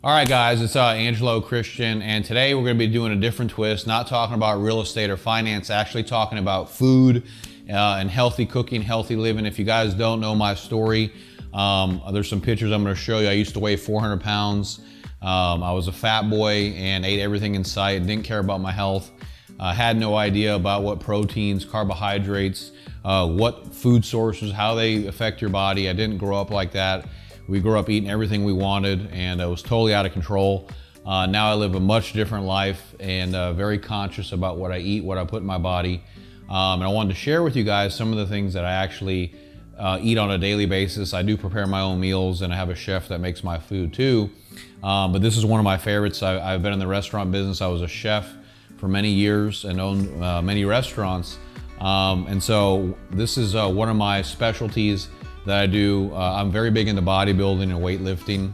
All right, guys, it's Angelo Christian, and today we're going to be doing a different twist, not talking about real estate or finance, actually talking about food and healthy cooking, healthy living. If you guys don't know my story, there's some pictures I'm going to show you. I used to weigh 400 pounds. I was a fat boy and ate everything in sight, didn't care about my health. Had no idea about what proteins, carbohydrates, what food sources, how they affect your body. I didn't grow up like that. We grew up eating everything we wanted, and it was totally out of control. Now I live a much different life and very conscious about what I eat, what I put in my body. And I wanted to share with you guys some of the things that I actually eat on a daily basis. I do prepare my own meals, and I have a chef that makes my food too. But this is one of my favorites. I've been in the restaurant business. I was a chef for many years and owned many restaurants. And so this is one of my specialties that I do. I'm very big into bodybuilding and weightlifting,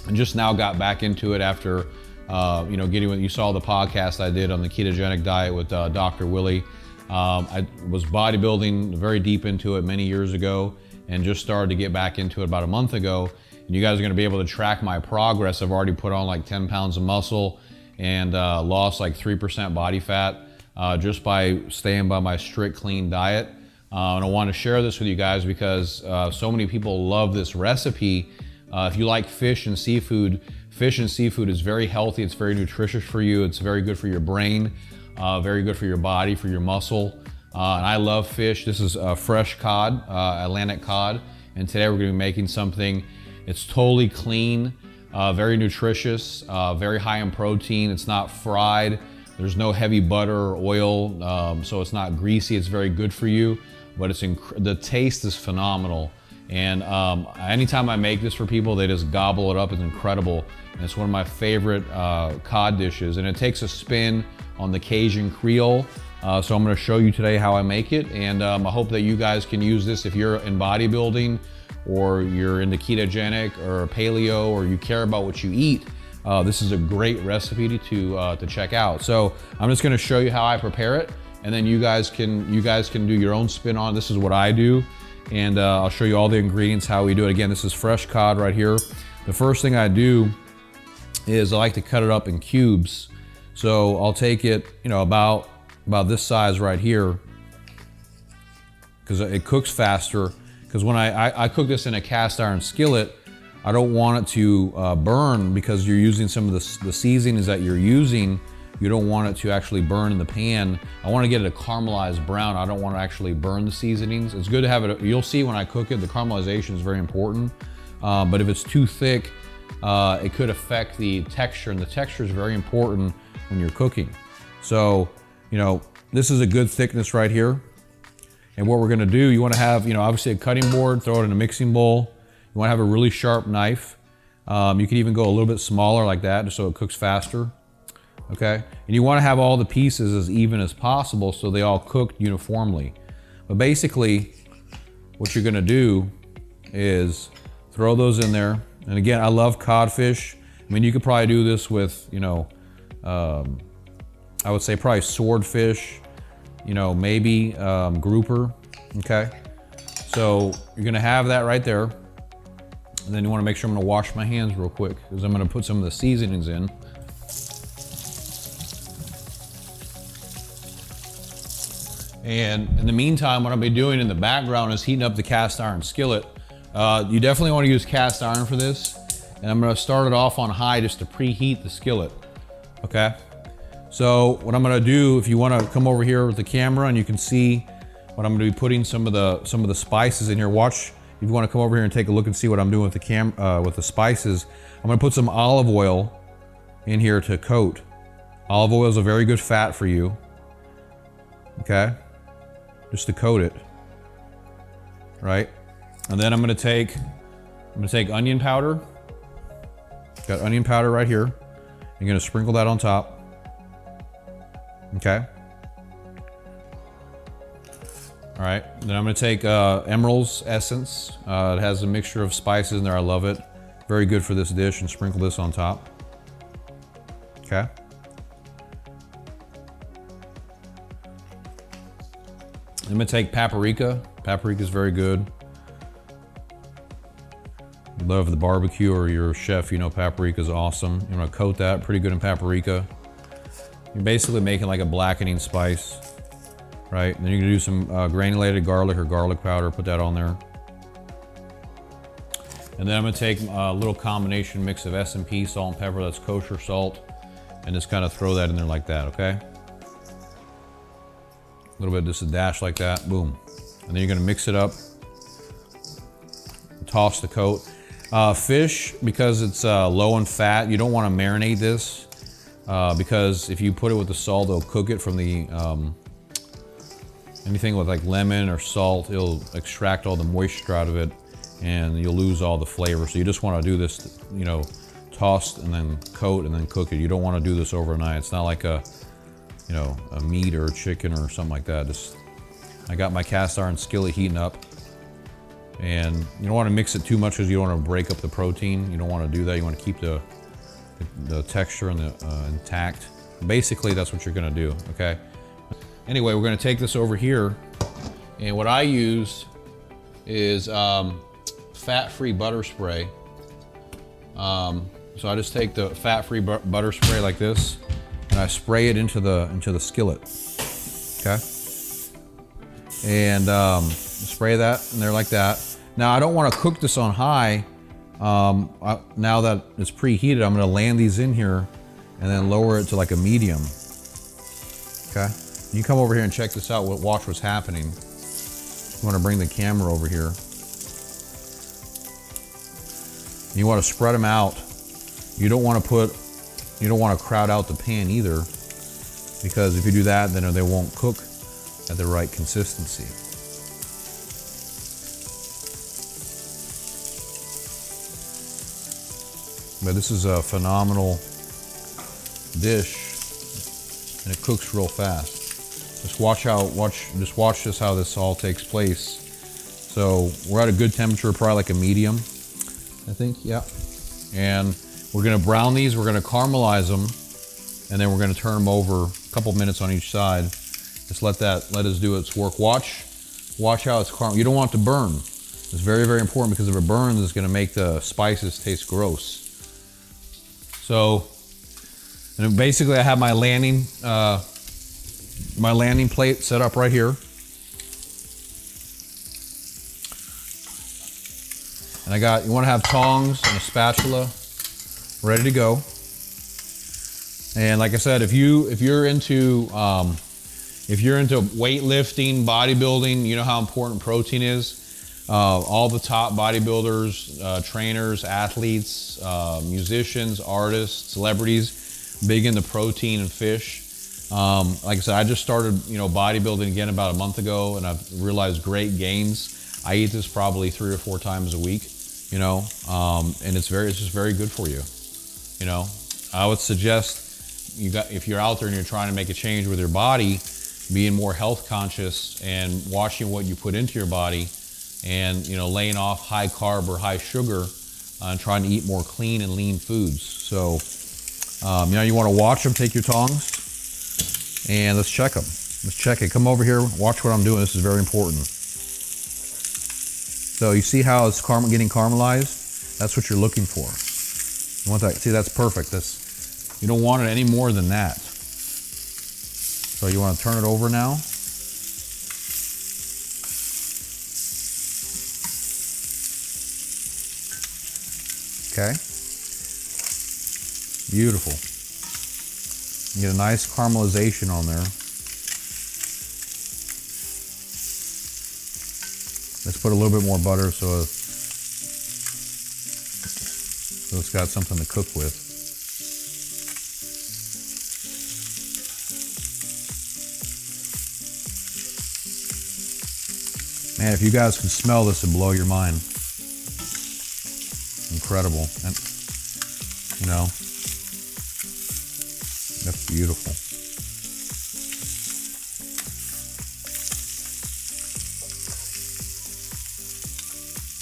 and just now got back into it after, getting what you saw the podcast I did on the ketogenic diet with Dr. Willie. I was bodybuilding very deep into it many years ago and just started to get back into it about a month ago. And you guys are gonna be able to track my progress. I've already put on like 10 pounds of muscle and lost like 3% body fat just by staying by my strict clean diet. And I want to share this with you guys because so many people love this recipe. If you like fish and seafood is very healthy. It's very nutritious for you. It's very good for your brain, very good for your body, for your muscle. And I love fish. This is fresh cod, Atlantic cod. And today we're going to be making something. It's totally clean, very nutritious, very high in protein. It's not fried. There's no heavy butter or oil, so it's not greasy. It's very good for you. But the taste is phenomenal. And anytime I make this for people, they just gobble it up. It's incredible. And it's one of my favorite cod dishes. And it takes a spin on the Cajun Creole. So I'm gonna show you today how I make it. And I hope that you guys can use this if you're in bodybuilding or you're into ketogenic or paleo or you care about what you eat. This is a great recipe to check out. So I'm just gonna show you how I prepare it. And then you guys can do your own spin on it. This is what I do. And I'll show you all the ingredients, how we do it. Again, this is fresh cod right here. The first thing I do is I like to cut it up in cubes. So I'll take it, about this size right here, because it cooks faster. Because when I cook this in a cast iron skillet, I don't want it to burn, because you're using some of the seasonings that you're using. You don't want it to actually burn in the pan. I want to get it a caramelized brown. I don't want to actually burn the seasonings. It's good to have it, you'll see when I cook it, the caramelization is very important. But if it's too thick, it could affect the texture, and the texture is very important when you're cooking. So, this is a good thickness right here. And what we're gonna do, you wanna have, obviously a cutting board, throw it in a mixing bowl. You wanna have a really sharp knife. You can even go a little bit smaller like that, just so it cooks faster. Okay, and you want to have all the pieces as even as possible so they all cook uniformly. But basically, what you're going to do is throw those in there. And again, I love codfish. I mean, you could probably do this with, I would say probably swordfish, maybe grouper. Okay, so you're going to have that right there. And then you want to make sure I'm going to wash my hands real quick, because I'm going to put some of the seasonings in. And in the meantime, what I'll be doing in the background is heating up the cast iron skillet. You definitely want to use cast iron for this. And I'm going to start it off on high just to preheat the skillet. Okay. So what I'm going to do, if you want to come over here with the camera and you can see what I'm going to be putting some of the spices in here. Watch, if you want to come over here and take a look and see what I'm doing with the spices. I'm going to put some olive oil in here to coat. Olive oil is a very good fat for you. Okay. Just to coat it, right? And then I'm gonna take onion powder. Got onion powder right here. I'm gonna sprinkle that on top. Okay. All right, then I'm gonna take emeril's essence. It has a mixture of spices in there, I love it. Very good for this dish, and sprinkle this on top. Okay. I'm gonna take paprika. Paprika is very good. You love the barbecue, or you're a chef, you know paprika is awesome. You want to coat that pretty good in paprika. You're basically making like a blackening spice, right? And then you're gonna do some granulated garlic or garlic powder, put that on there. And then I'm gonna take a little combination mix of S&P salt and pepper, that's kosher salt, and just kind of throw that in there like that, okay? A little bit, just a dash like that, boom. And then you're gonna mix it up, toss the coat. Fish, because it's low in fat, you don't wanna marinate this, because if you put it with the salt, it'll cook it from the, anything with like lemon or salt, it'll extract all the moisture out of it, and you'll lose all the flavor. So you just want to do this, you know, toss and then coat and then cook it. You don't want to do this overnight. It's not like a, you know, a meat or a chicken or something like that. Just, I got my cast iron skillet heating up, and you don't want to mix it too much because you don't want to break up the protein. You don't want to do that. You want to keep the texture and the intact. Basically, that's what you're going to do. Okay. Anyway, we're going to take this over here, and what I use is fat-free butter spray. So I just take the fat-free butter spray like this, and I spray it into the skillet. Okay, and spray that in there like that. Now I don't want to cook this on high. Now that it's preheated, I'm going to land these in here, and then lower it to like a medium. Okay, you come over here and check this out. Watch what's happening. You want to bring the camera over here. You want to spread them out. You don't want to crowd out the pan either, because if you do that, then they won't cook at the right consistency. But this is a phenomenal dish, and it cooks real fast. Just watch this how this all takes place. So we're at a good temperature, probably like a medium, I think, yeah. And we're gonna brown these, we're gonna caramelize them, and then we're gonna turn them over a couple minutes on each side. Just let us do its work. Watch how it's caramel. You don't want it to burn. It's very, very important, because if it burns, it's gonna make the spices taste gross. So, and basically I have my landing plate set up right here. And you want to have tongs and a spatula ready to go. And like I said, if you're into weightlifting, bodybuilding, you know how important protein is. All the top bodybuilders, trainers, athletes, musicians, artists, celebrities, big into protein and fish. Like I said, I just started, bodybuilding again about a month ago, and I've realized great gains. I eat this probably 3 or 4 times a week, and it's just very good for you. I would suggest if you're out there and you're trying to make a change with your body, being more health conscious and watching what you put into your body, and laying off high carb or high sugar, and trying to eat more clean and lean foods. So you want to watch them. Take your tongs and let's check them. Let's check it. Come over here, watch what I'm doing. This is very important. So you see how it's getting caramelized? That's what you're looking for. You want that? See, that's perfect. You don't want it any more than that. So you want to turn it over now. Okay. Beautiful. You get a nice caramelization on there. Let's put a little bit more butter so it's got something to cook with. Man, if you guys can smell this, it'll blow your mind. Incredible. And that's beautiful.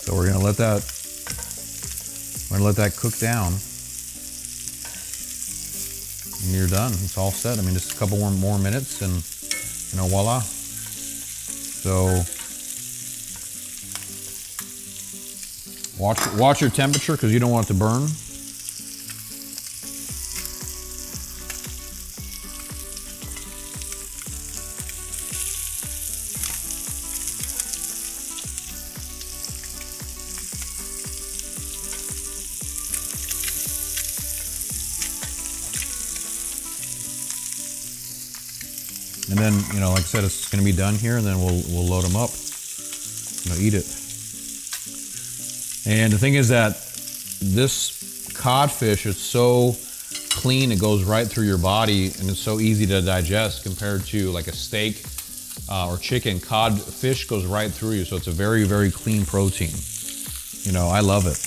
So we're gonna let that cook down, and you're done. It's all set. I mean, just a couple more minutes, and voila. So Watch your temperature because you don't want it to burn. And then, you know, like I said, it's going to be done here, and then we'll load them up. You know, eat it. And the thing is that this codfish, it's so clean, it goes right through your body, and it's so easy to digest compared to like a steak or chicken. Codfish goes right through you, so it's a very, very clean protein. You know, I love it.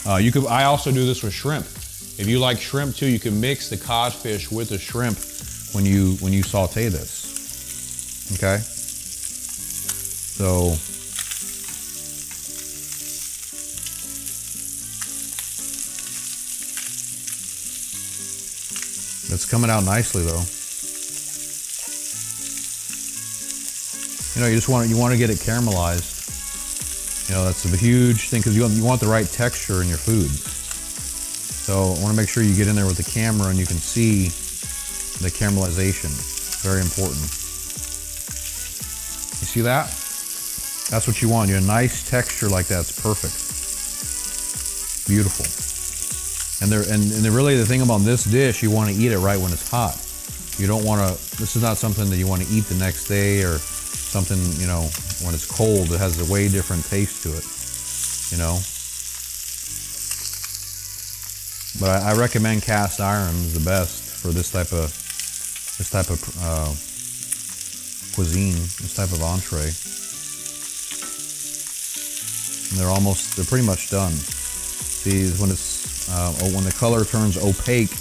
I also do this with shrimp. If you like shrimp too, you can mix the codfish with the shrimp when you saute this. Okay? So it's coming out nicely though. You know, you want to get it caramelized. You know, that's a huge thing because you want the right texture in your food. So I want to make sure you get in there with the camera and you can see the caramelization. Very important. You see that? That's what you want. You have a nice texture like that. It's perfect. Beautiful. And really the thing about this dish, you want to eat it right when it's hot. You don't want to, this is not something that you want to eat the next day or something, you know, when it's cold. It has a way different taste to it, you know. But I recommend cast iron is the best for this type of cuisine, this type of entree. And they're pretty much done. See, when when the color turns opaque,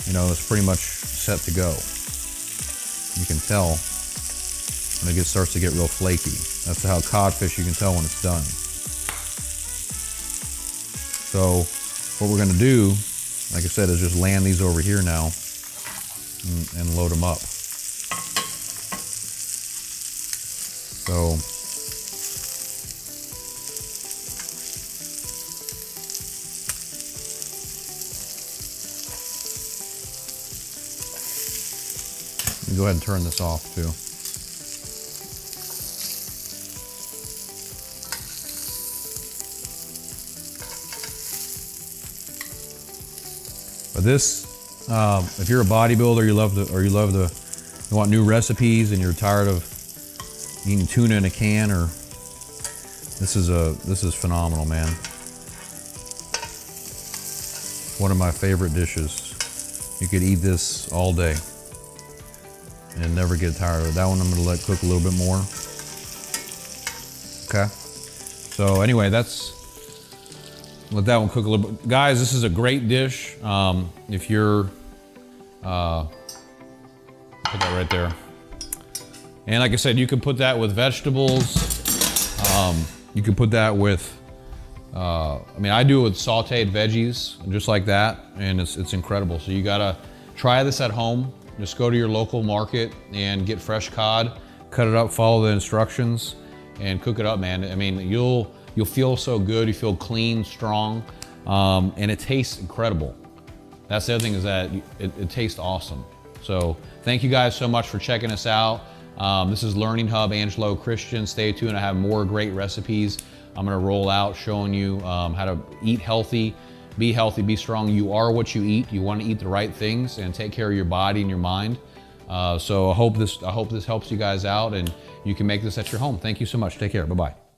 you know, it's pretty much set to go. You can tell when it starts to get real flaky. That's how codfish, you can tell when it's done. So what we're gonna do, like I said, is just land these over here now and load them up. So go ahead and turn this off too. But this, if you're a bodybuilder, you want new recipes, and you're tired of eating tuna in a can, or this is phenomenal, man. One of my favorite dishes. You could eat this all day and never get tired of it. That one I'm gonna let cook a little bit more. Okay. So anyway, let that one cook a little bit. Guys, this is a great dish. If you're, put that right there. And like I said, you can put that with vegetables. You can put that with, I mean, I do it with sauteed veggies, just like that, and it's incredible. So you gotta try this at home. Just go to your local market and get fresh cod, cut it up, follow the instructions, and cook it up, man. I mean, you'll feel so good. You feel clean, strong, and it tastes incredible. That's the other thing, is that it tastes awesome. So thank you guys so much for checking us out. This is Learning Hub, Angelo Christian. Stay tuned. I have more great recipes I'm gonna roll out showing you how to eat healthy, be strong. You are what you eat. You want to eat the right things and take care of your body and your mind. So I hope this helps you guys out, and you can make this at your home. Thank you so much. Take care. Bye-bye.